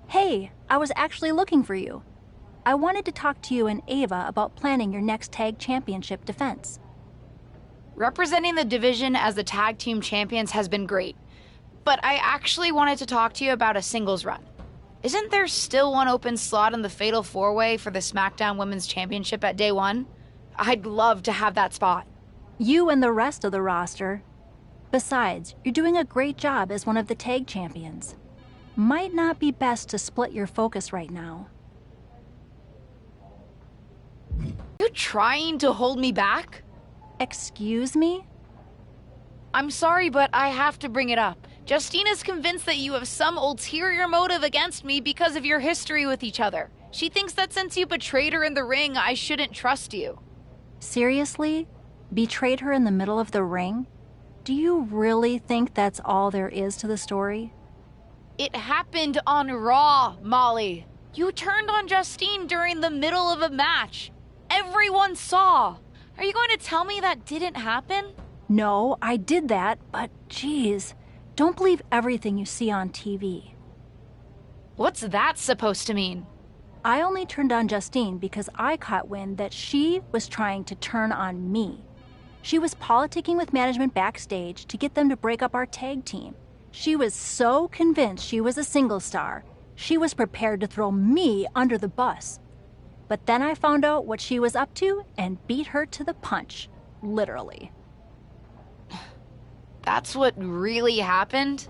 Hey, I was actually looking for you. I wanted to talk to you and Ava about planning your next tag championship defense. Representing the division as the tag team champions has been great, but I actually wanted to talk to you about a singles run. Isn't there still one open slot in the Fatal 4-Way for the SmackDown Women's Championship at Day 1? I'd love to have that spot. You and the rest of the roster. Besides, you're doing a great job as one of the tag champions. Might not be best to split your focus right now. You trying to hold me back? Excuse me? I'm sorry, but I have to bring it up. Justina's convinced that you have some ulterior motive against me because of your history with each other. She thinks that since you betrayed her in the ring, I shouldn't trust you. Seriously? Betrayed her in the middle of the ring? Do you really think that's all there is to the story? It happened on Raw, Molly. You turned on Justine during the middle of a match. Everyone saw. Are you going to tell me that didn't happen? No, I did that, but geez, don't believe everything you see on TV. What's that supposed to mean? I only turned on Justine because I caught wind that she was trying to turn on me. She was politicking with management backstage to get them to break up our tag team. She was so convinced she was a single star, she was prepared to throw me under the bus. But then I found out what she was up to and beat her to the punch, literally. That's what really happened?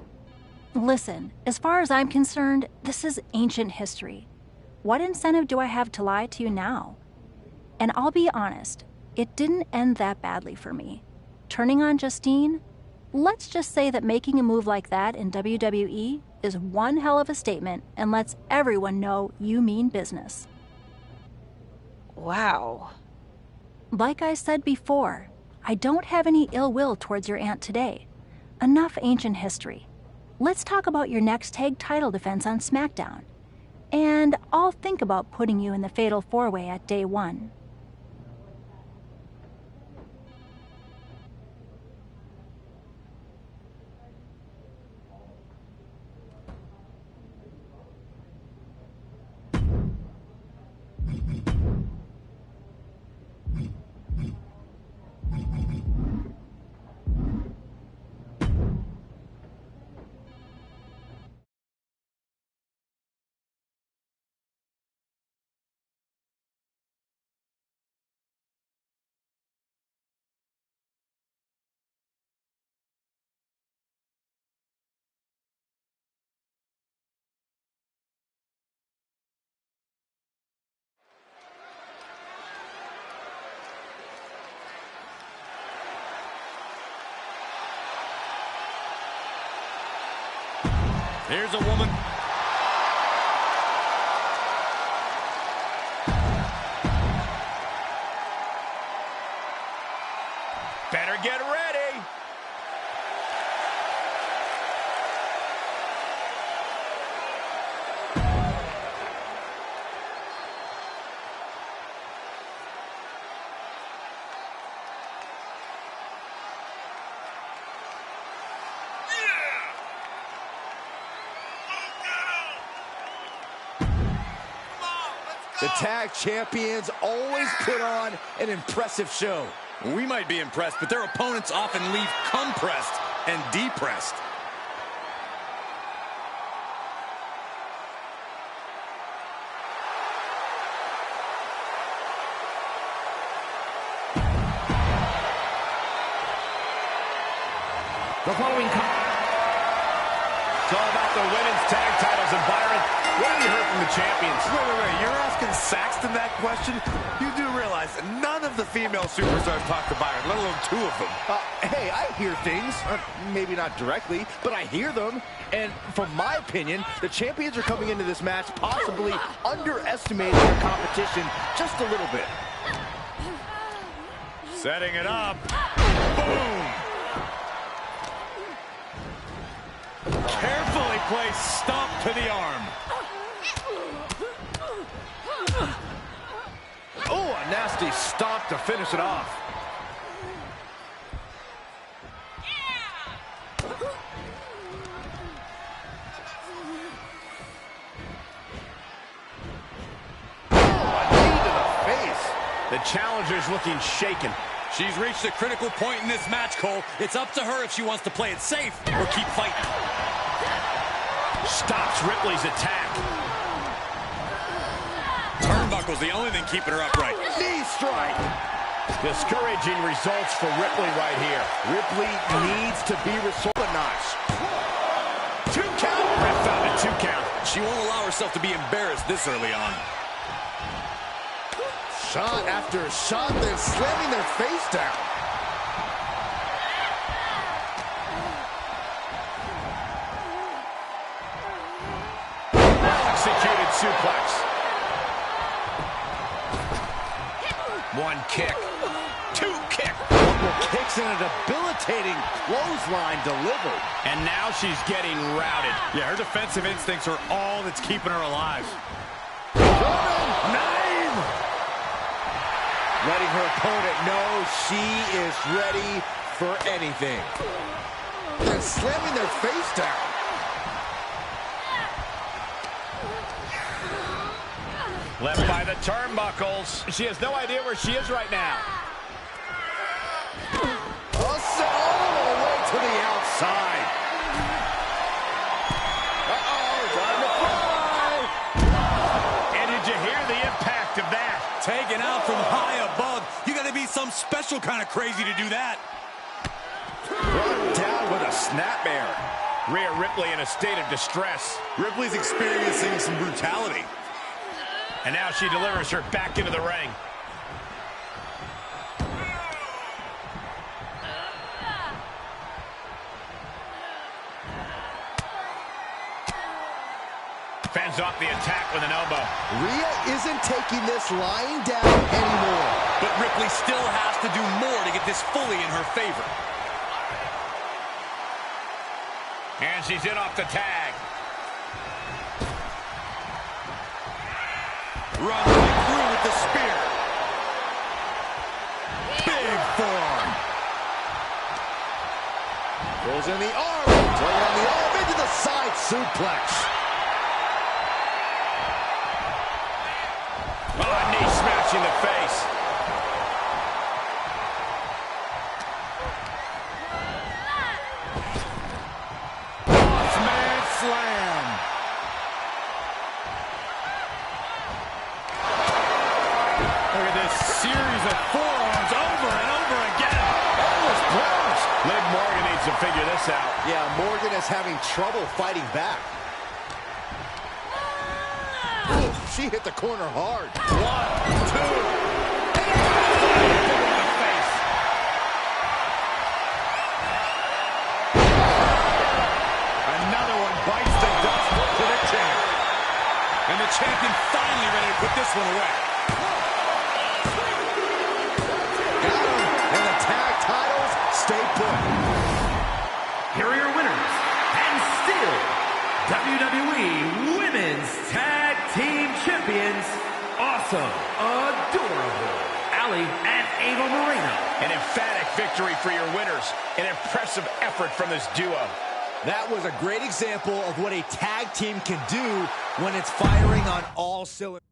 Listen, as far as I'm concerned, this is ancient history. What incentive do I have to lie to you now? And I'll be honest, it didn't end that badly for me. Turning on Justine? Let's just say that making a move like that in WWE is one hell of a statement and lets everyone know you mean business. Wow. Like I said before, I don't have any ill will towards your aunt today. Enough ancient history. Let's talk about your next tag title defense on SmackDown. And I'll think about putting you in the Fatal 4-Way at Day 1. Here's a woman. Better get ready. The tag champions always put on an impressive show. We might be impressed, but their opponents often leave compressed and depressed. The following it's all about the women's tag titles, and Byron, what have you heard from the champions? Wait, you're asking Saxton that question? You do realize that none of the female superstars talk to Byron, let alone two of them. Hey, I hear things. Maybe not directly, but I hear them. And from my opinion, the champions are coming into this match possibly underestimating their competition just a little bit. Setting it up. Boom! Carefully placed stomp to the arm. Oh, a nasty stomp to finish it off. challenger's looking shaken. She's reached a critical point in this match, Cole. It's up to her if she wants to play it safe or keep fighting. Stops Ripley's attack. Turnbuckle's the only thing keeping her upright. Knee strike. Discouraging results for Ripley right here. Ripley needs to be resolved a notch. 2 count. Ref found a 2 count. She won't allow herself to be embarrassed this early on. Shot after shot, then slamming their face down. Executed suplex. 1 kick. 2 kick. Multiple kicks and a debilitating clothesline delivered. And now she's getting routed. Yeah, her defensive instincts are all that's keeping her alive. Letting her opponent know she is ready for anything. They're slamming their face down. Left by the turnbuckles. She has no idea where she is right now. All the way to the outside. Time to fly. And did you hear the impact of that? Taken out from high above. You got to be some special kind of crazy to do that. Brought down with a snapmare. Rhea Ripley in a state of distress. Ripley's experiencing some brutality. And now she delivers her back into the ring. Fends off the attack with an elbow. Rhea isn't taking this lying down anymore. But Ripley still has to do more to get this fully in her favor. And she's in off the tag. Run right through with the spear. Big forearm. Goes in the arm. Turning on the arm into the side suplex. Oh, knee smash in the face. Man slam. Look at this series of forearms over and over again. Almost plunged. Liv Morgan needs to figure this out. Yeah, Morgan is having trouble fighting back. Ooh, she hit the corner hard. 1, 2. Another one bites the dust to the chin. And the champion finally ready to put this one away. Got him. And the tag titles stay put. Here are your winners, and still WWE Women's Tag Team Champions, Awesome, Adorable, Allie and Ava Moreno. An emphatic victory for your winners. An impressive effort from this duo. That was a great example of what a tag team can do when it's firing on all cylinders.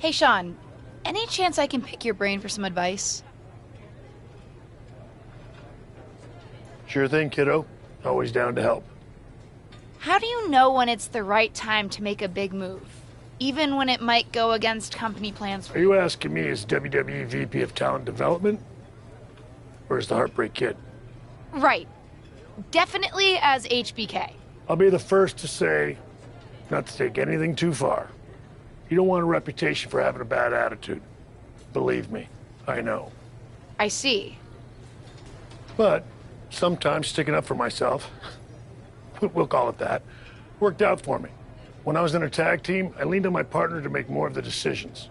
Hey, Sean, any chance I can pick your brain for some advice? Sure thing, kiddo. Always down to help. How do you know when it's the right time to make a big move, even when it might go against company plans? Are you asking me as WWE VP of Talent Development? Or as the Heartbreak Kid? Right. Definitely as HBK. I'll be the first to say, not to take anything too far. You don't want a reputation for having a bad attitude. Believe me, I know. I see. But sometimes sticking up for myself, we'll call it that, worked out for me. When I was in a tag team, I leaned on my partner to make more of the decisions.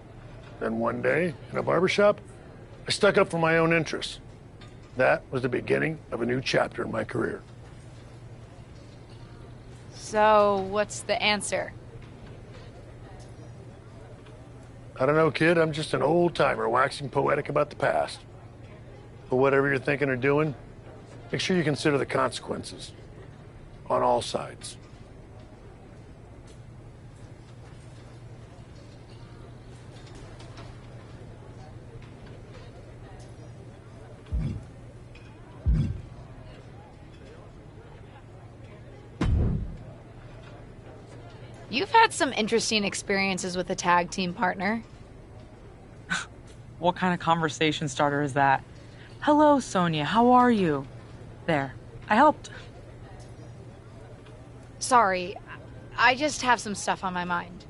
Then one day, in a barbershop, I stuck up for my own interests. That was the beginning of a new chapter in my career. So, what's the answer? I don't know, kid. I'm just an old-timer waxing poetic about the past. But whatever you're thinking or doing, make sure you consider the consequences. On all sides. You've had some interesting experiences with a tag team partner. What kind of conversation starter is that? Hello, Sonia, how are you? There, I helped. Sorry, I just have some stuff on my mind.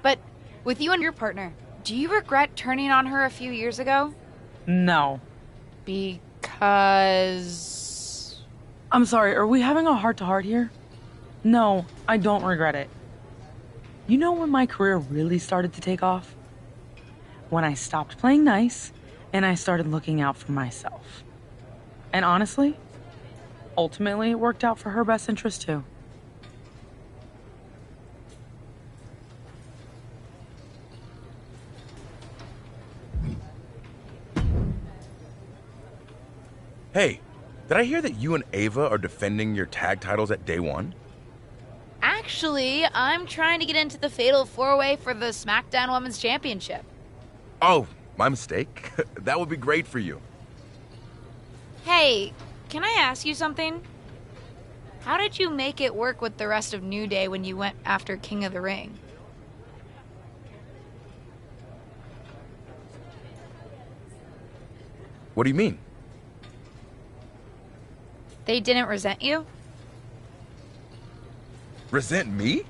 But with you and your partner, do you regret turning on her a few years ago? No. Because... I'm sorry, are we having a heart-to-heart here? No, I don't regret it. You know when my career really started to take off? When I stopped playing nice, and I started looking out for myself. And honestly, ultimately it worked out for her best interest too. Hey, did I hear that you and Ava are defending your tag titles at Day One? Actually, I'm trying to get into the Fatal 4-Way for the SmackDown Women's Championship. Oh, my mistake. That would be great for you. Hey, can I ask you something? How did you make it work with the rest of New Day when you went after King of the Ring? What do you mean? They didn't resent you? Resent me?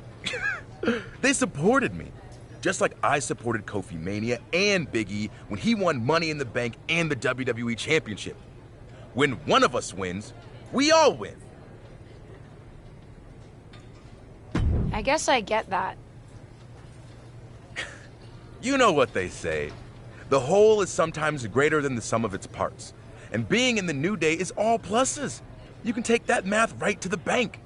They supported me. Just like I supported Kofi Mania and Big E when he won Money in the Bank and the WWE Championship. When one of us wins, we all win. I guess I get that. You know what they say. The whole is sometimes greater than the sum of its parts. And being in the New Day is all pluses. You can take that math right to the bank.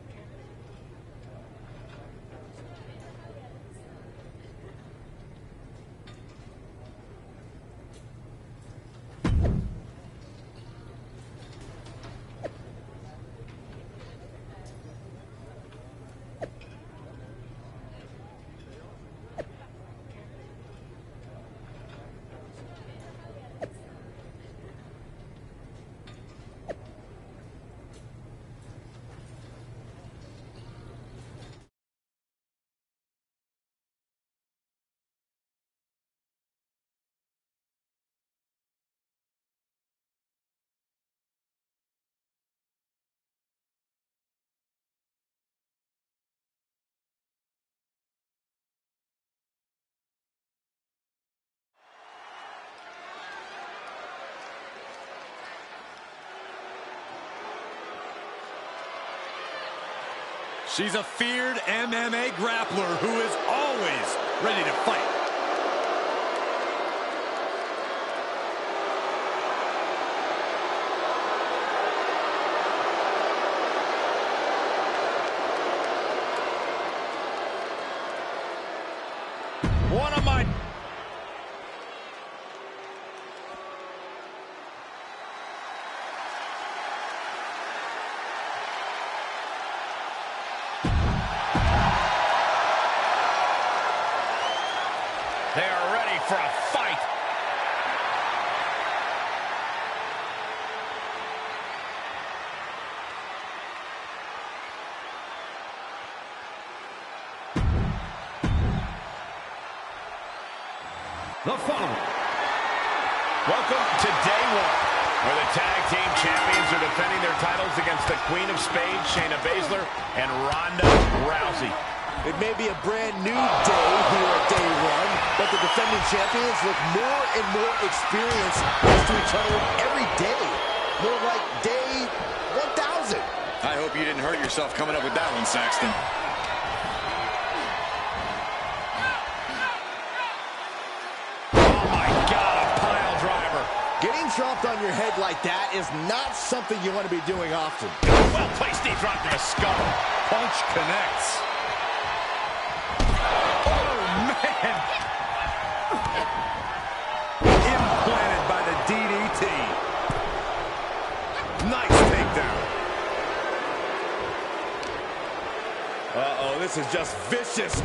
She's a feared MMA grappler who is always ready to fight. One of my... for a fight. The following. Welcome to day one, where the tag team champions are defending their titles against the Queen of Spades, Shayna Baszler, and Ronda Rousey. It may be a brand new day here at day one, but the defending champions look more and more experienced next to each other every day. More like day 1,000. I hope you didn't hurt yourself coming up with that one, Saxton. Getting dropped on your head like that is not something you want to be doing often. Well placed, knee drop to the skull. Punch connects. Oh, man! Implanted by the DDT. Nice takedown. Uh-oh, this is just vicious,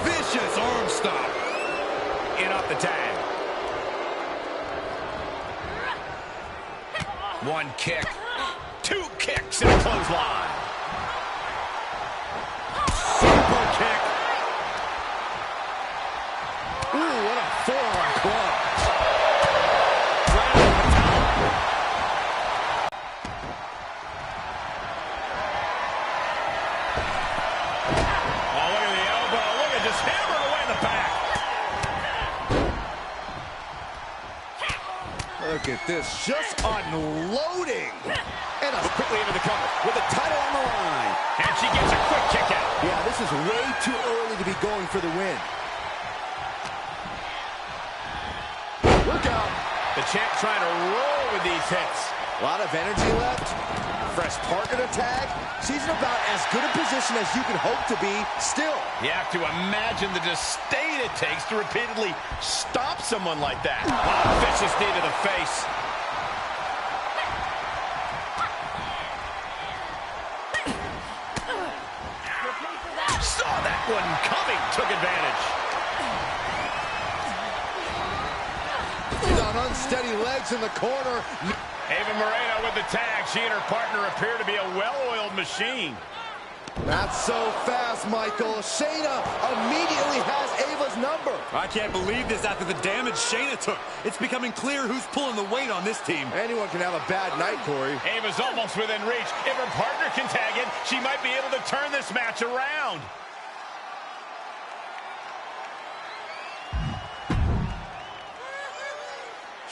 vicious arm stop. In off the tag. One kick, two kicks, and a clothesline. Super kick. Ooh, what a forearm club. Right on the top. Oh, look at the elbow. Look at just hammered away in the back. Look at this, just unloading. And Quickly into the cover with the title on the line. And she gets a quick kick out. Yeah, this is way too early to be going for the win. Look out. The champ trying to roll with these hits. A lot of energy left. Fresh partner to tag. She's in about as good a position as you can hope to be still. You have to imagine the disdain it takes to repeatedly stop someone like that. Oh, vicious knee to the face. Saw that one coming, took advantage. She's on unsteady legs in the corner. Ava Moreno with the tag. She and her partner appear to be a well-oiled machine. Not so fast, Michael. Shayna immediately has Ava's number. I can't believe this after the damage Shayna took. It's becoming clear who's pulling the weight on this team. Anyone can have a bad night, Corey. Ava's almost within reach. If her partner can tag in, she might be able to turn this match around.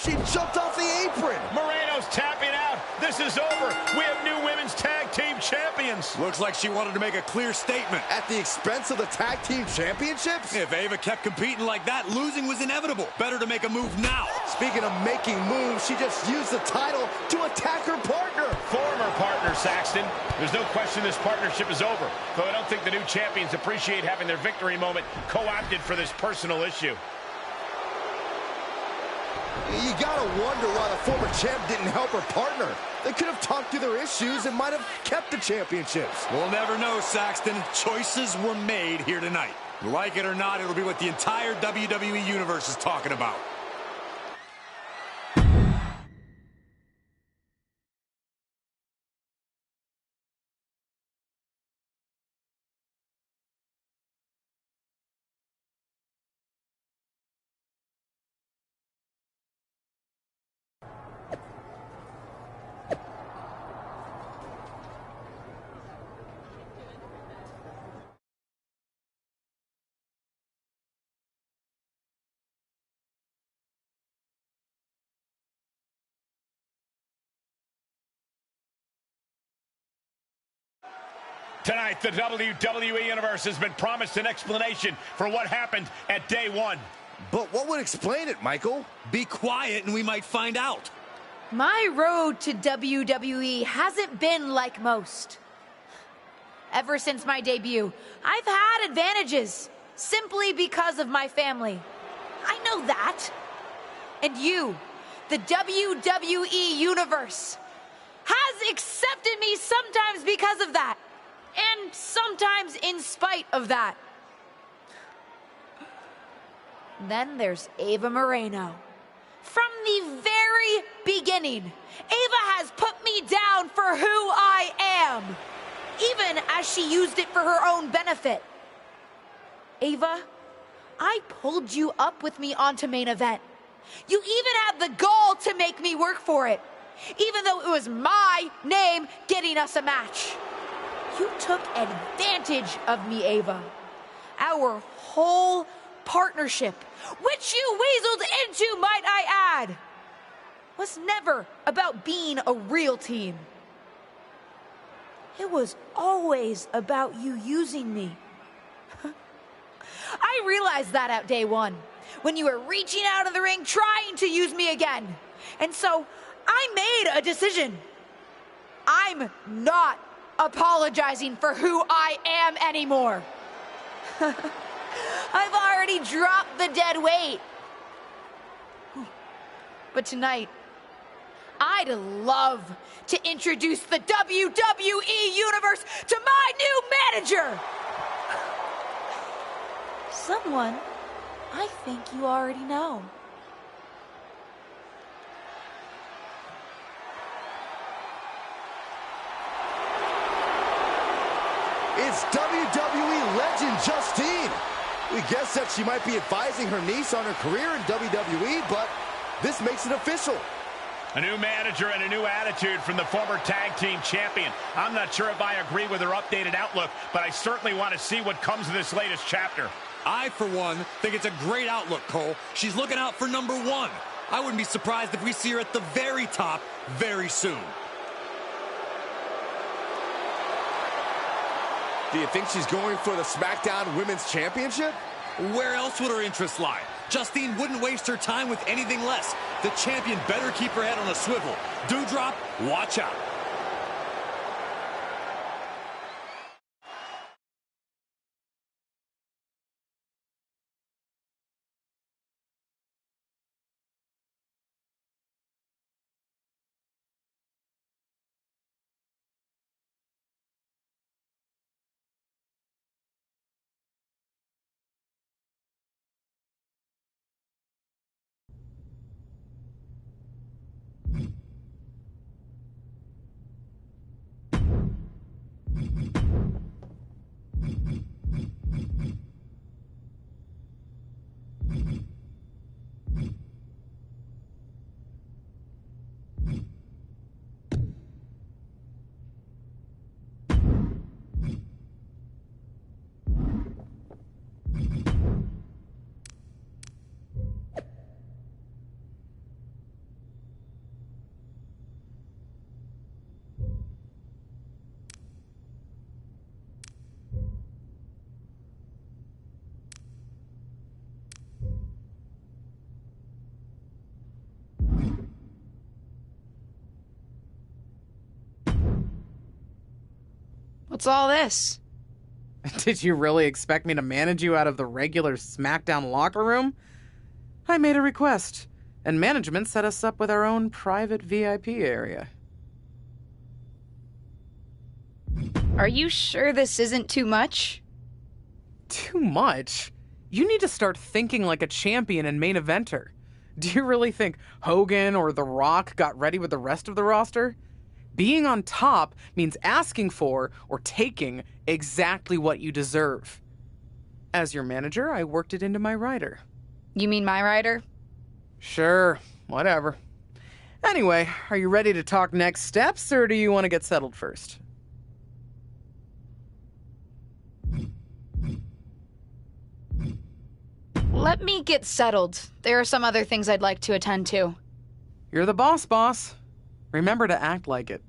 She jumped off the apron. Moreno's tapping out. This is over. We have new women's tag team champions. Looks like she wanted to make a clear statement. At the expense of the tag team championships? If Ava kept competing like that, losing was inevitable. Better to make a move now. Speaking of making moves, she just used the title to attack her partner. Former partner, Saxton. There's no question this partnership is over, though I don't think the new champions appreciate having their victory moment co-opted for this personal issue. You gotta wonder why the former champ didn't help her partner. They could have talked through their issues and might have kept the championships. We'll never know, Saxton. Choices were made here tonight. Like it or not, it'll be what the entire WWE Universe is talking about. Tonight, the WWE Universe has been promised an explanation for what happened at day one. But what would explain it, Michael? Be quiet and we might find out. My road to WWE hasn't been like most. Ever since my debut, I've had advantages simply because of my family. I know that. And you, the WWE Universe, has accepted me sometimes because of that. And sometimes in spite of that. Then there's Ava Moreno. From the very beginning, Ava has put me down for who I am, even as she used it for her own benefit. Ava, I pulled you up with me onto main event. You even had the gall to make me work for it, even though it was my name getting us a match. You took advantage of me, Ava. Our whole partnership, which you weaseled into, might I add, was never about being a real team. It was always about you using me. I realized that at day one, when you were reaching out of the ring trying to use me again. And so I made a decision. I'm not apologizing for who I am anymore. I've already dropped the dead weight. But tonight, I'd love to introduce the WWE Universe to my new manager. Someone I think you already know. It's WWE legend Justine. We guessed that she might be advising her niece on her career in WWE, but this makes it official. A new manager and a new attitude from the former tag team champion. I'm not sure if I agree with her updated outlook, but I certainly want to see what comes of this latest chapter. I, for one, think it's a great outlook, Cole. She's looking out for number one. I wouldn't be surprised if we see her at the very top very soon. Do you think she's going for the SmackDown Women's Championship? Where else would her interest lie? Justine wouldn't waste her time with anything less. The champion better keep her head on a swivel. Dewdrop, watch out. What's all this? Did you really expect me to manage you out of the regular SmackDown locker room? I made a request, and management set us up with our own private VIP area. Are you sure this isn't too much? Too much? You need to start thinking like a champion and main eventer. Do you really think Hogan or The Rock got ready with the rest of the roster? Being on top means asking for or taking exactly what you deserve. As your manager, I worked it into my rider. You mean my rider? Sure, whatever. Anyway, are you ready to talk next steps, or do you want to get settled first? Let me get settled. There are some other things I'd like to attend to. You're the boss. Remember to act like it.